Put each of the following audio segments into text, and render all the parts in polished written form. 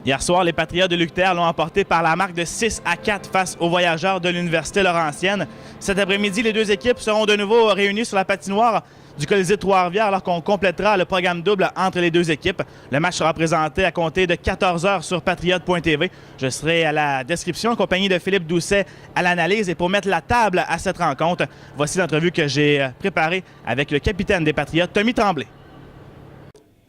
Hier soir, les Patriotes de l'UQTR l'ont emporté par la marque de 6-4 face aux Voyageurs de l'Université Laurentienne. Cet après-midi, les deux équipes seront de nouveau réunies sur la patinoire du Colisée de Trois-Rivières alors qu'on complétera le programme double entre les deux équipes. Le match sera présenté à compter de 14h sur patriote.tv. Je serai à la description en compagnie de Philippe Doucet à l'analyse. Et pour mettre la table à cette rencontre, voici l'entrevue que j'ai préparée avec le capitaine des Patriotes, Tommy Tremblay.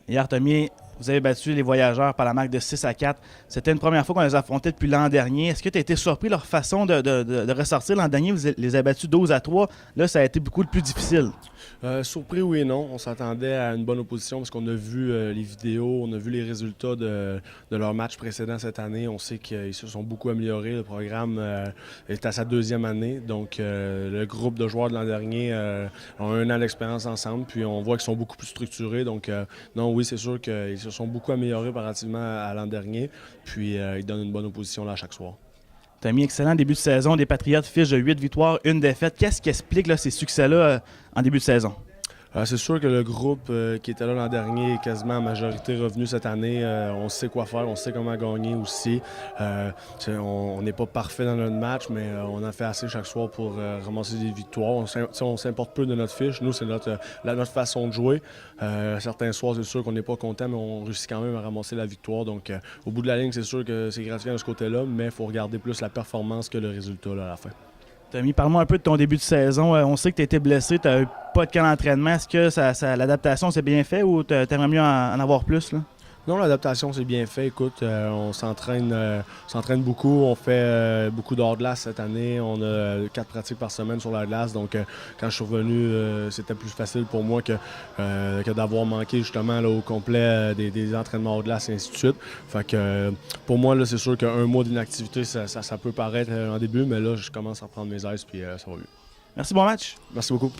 Hier, Tommy, vous avez battu les Voyageurs par la marque de 6-4. C'était une première fois qu'on les affrontait depuis l'an dernier. Est-ce que tu as été surpris de leur façon de ressortir l'an dernier? Vous les avez battus 12-3. Là, ça a été beaucoup plus difficile. Surpris, oui et non. On s'attendait à une bonne opposition parce qu'on a vu les vidéos, on a vu les résultats de leur match précédent cette année. On sait qu'ils se sont beaucoup améliorés. Le programme est à sa deuxième année. Donc, le groupe de joueurs de l'an dernier ont un an d'expérience ensemble. Puis, on voit qu'ils sont beaucoup plus structurés. Donc, non, oui, c'est sûr qu'ils se sont beaucoup améliorés comparativement à l'an dernier. Puis, ils donnent une bonne opposition là, chaque soir. Tu as mis excellent début de saison. Des Patriotes fiche de 8 victoires, 1 défaite. Qu'est-ce qui explique là, ces succès-là en début de saison? C'est sûr que le groupe qui était là l'an dernier est quasiment en majorité revenu cette année. On sait quoi faire, on sait comment gagner aussi. On n'est pas parfait dans notre match, mais on en fait assez chaque soir pour ramasser des victoires. On s'importe peu de notre fiche. Nous, c'est notre façon de jouer. Certains soirs, c'est sûr qu'on n'est pas content, mais on réussit quand même à ramasser la victoire. Donc, au bout de la ligne, c'est sûr que c'est gratifiant de ce côté-là, mais il faut regarder plus la performance que le résultat là, à la fin. Tommy, parle-moi un peu de ton début de saison. On sait que tu as été blessé, tu n'as eu pas de camp d'entraînement. Est-ce que l'adaptation s'est bien fait ou tu aimerais mieux en avoir plus? Là? Non, l'adaptation c'est bien fait. Écoute, on s'entraîne beaucoup. On fait beaucoup d'hors-glace cette année. On a 4 pratiques par semaine sur la glace. Donc, quand je suis revenu, c'était plus facile pour moi que d'avoir manqué justement là, au complet des entraînements hors-glace et ainsi de suite. Fait que pour moi, là, c'est sûr qu'un mois d'inactivité, ça peut paraître en début, mais là, je commence à prendre mes aises puis ça va mieux. Merci, bon match. Merci beaucoup.